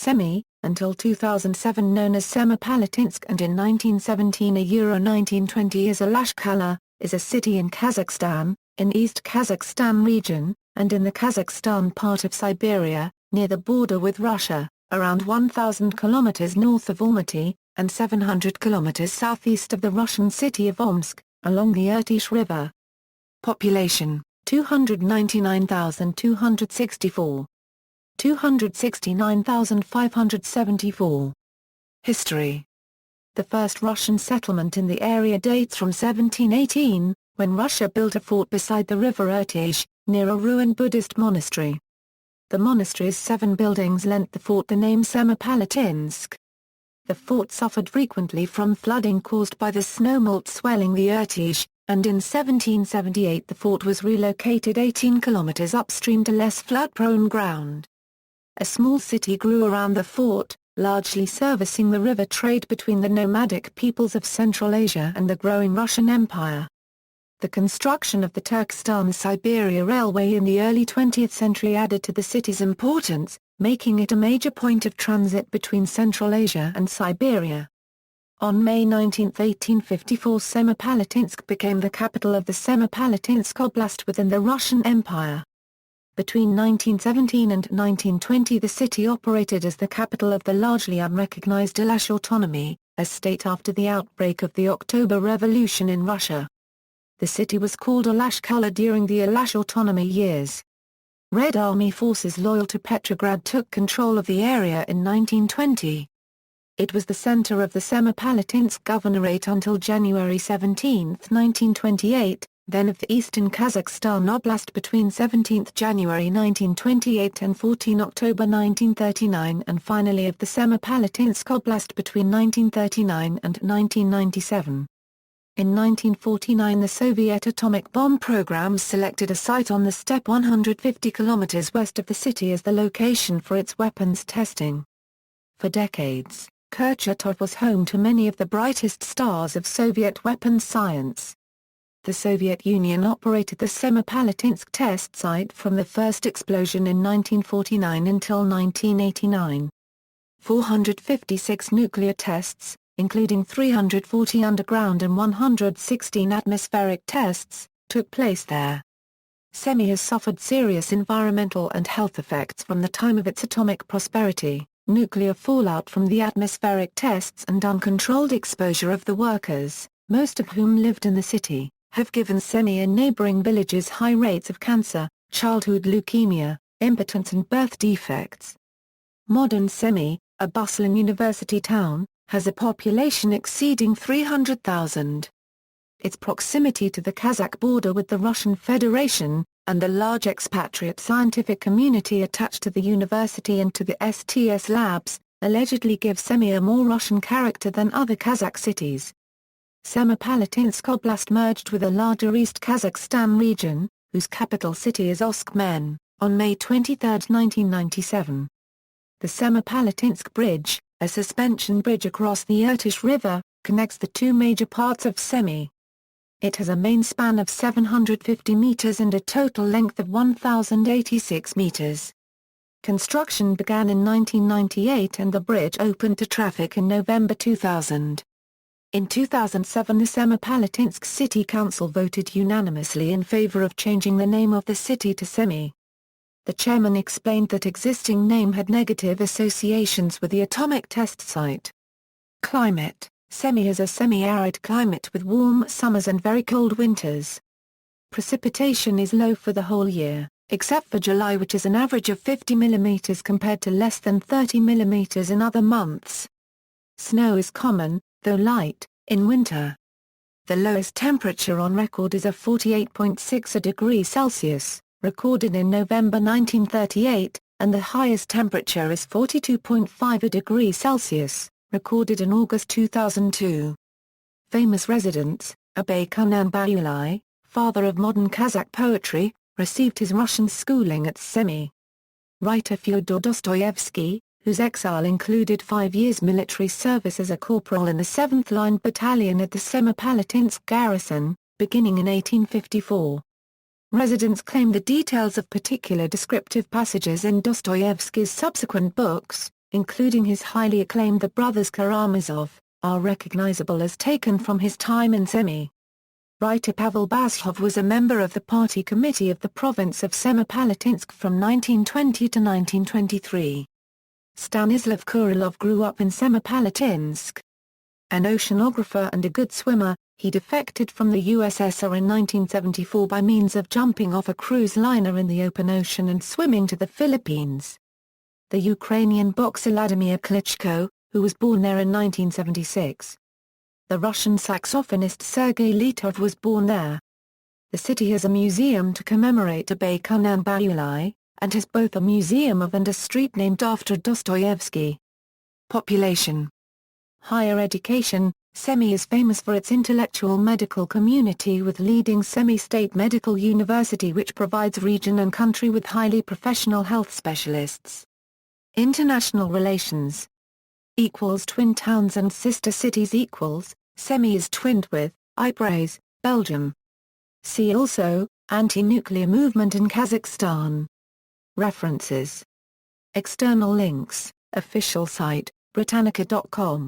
Semey, until 2007 known as Semipalatinsk, and in 1917 1920 as Alash-kala, is a city in Kazakhstan, in East Kazakhstan Region, and in the Kazakhstan part of Siberia, near the border with Russia, around 1,000 kilometers north of Almaty, and 700 kilometers southeast of the Russian city of Omsk, along the Irtysh River. Population, 299,264. 269,574. History. The first Russian settlement in the area dates from 1718, when Russia built a fort beside the river Irtysh, near a ruined Buddhist monastery. The monastery's 7 buildings lent the fort the name Semipalatinsk. The fort suffered frequently from flooding caused by the snowmelt swelling the Irtysh, and in 1778 the fort was relocated 18 kilometers upstream to less flood-prone ground. A small city grew around the fort, largely servicing the river trade between the nomadic peoples of Central Asia and the growing Russian Empire. The construction of the Turkestan-Siberia Railway in the early 20th century added to the city's importance, making it a major point of transit between Central Asia and Siberia. On May 19, 1854, Semipalatinsk became the capital of the Semipalatinsk Oblast within the Russian Empire. Between 1917 and 1920 the city operated as the capital of the largely unrecognized Alash autonomy, a state after the outbreak of the October Revolution in Russia. The city was called Alash-kala during the Alash autonomy years. Red Army forces loyal to Petrograd took control of the area in 1920. It was the center of the Semipalatinsk Governorate until January 17, 1928, then of the Eastern Kazakhstan Oblast between 17 January 1928 and 14 October 1939, and finally of the Semipalatinsk Oblast between 1939 and 1997. In 1949 the Soviet atomic bomb program selected a site on the steppe 150 kilometers west of the city as the location for its weapons testing. For decades, Kurchatov was home to many of the brightest stars of Soviet weapons science. The Soviet Union operated the Semipalatinsk test site from the first explosion in 1949 until 1989. 456 nuclear tests, including 340 underground and 116 atmospheric tests, took place there. Semey has suffered serious environmental and health effects from the time of its atomic prosperity. Nuclear fallout from the atmospheric tests and uncontrolled exposure of the workers, most of whom lived in the city, have given Semey and neighboring villages high rates of cancer, childhood leukemia, impotence and birth defects. Modern Semey, a bustling university town, has a population exceeding 300,000. Its proximity to the Kazakh border with the Russian Federation, and the large expatriate scientific community attached to the university and to the STS labs, allegedly give Semey a more Russian character than other Kazakh cities. Semipalatinsk Oblast merged with a larger East Kazakhstan region, whose capital city is Omsk, on May 23, 1997. The Semipalatinsk Bridge, a suspension bridge across the Irtysh River, connects the two major parts of Semey. It has a main span of 750 meters and a total length of 1,086 meters. Construction began in 1998 and the bridge opened to traffic in November 2000. In 2007 the Semipalatinsk City Council voted unanimously in favor of changing the name of the city to Semey. The chairman explained that existing name had negative associations with the atomic test site. Climate: Semey has a semi-arid climate with warm summers and very cold winters. Precipitation is low for the whole year, except for July, which is an average of 50 mm compared to less than 30 mm in other months. Snow is common, though light, in winter. The lowest temperature on record is a 48.6 degrees Celsius, recorded in November 1938, and the highest temperature is 42.5 degrees Celsius, recorded in August 2002. Famous residents: Abay Kunanbayulai, father of modern Kazakh poetry, received his Russian schooling at Semey. Writer Fyodor Dostoevsky, whose exile included 5 years military service as a corporal in the 7th Line Battalion at the Semipalatinsk garrison, beginning in 1854. Residents claim the details of particular descriptive passages in Dostoevsky's subsequent books, including his highly acclaimed The Brothers Karamazov, are recognizable as taken from his time in Semey. Writer Pavel Bashov was a member of the party committee of the province of Semipalatinsk from 1920 to 1923. Stanislav Kurilov grew up in Semipalatinsk. An oceanographer and a good swimmer, he defected from the USSR in 1974 by means of jumping off a cruise liner in the open ocean and swimming to the Philippines. The Ukrainian boxer Vladimir Klitschko, who was born there in 1976. The Russian saxophonist Sergei Litov was born there. The city has a museum to commemorate Abay Kunanbayulai, and has both a museum of and a street named after Dostoevsky. Population. Higher education. Semey is famous for its intellectual medical community with leading semi-state medical university which provides region and country with highly professional health specialists. International relations. Twin towns and sister cities. Semey is twinned with Ypres, Belgium. See also, anti-nuclear movement in Kazakhstan. References. External links, official site, Britannica.com.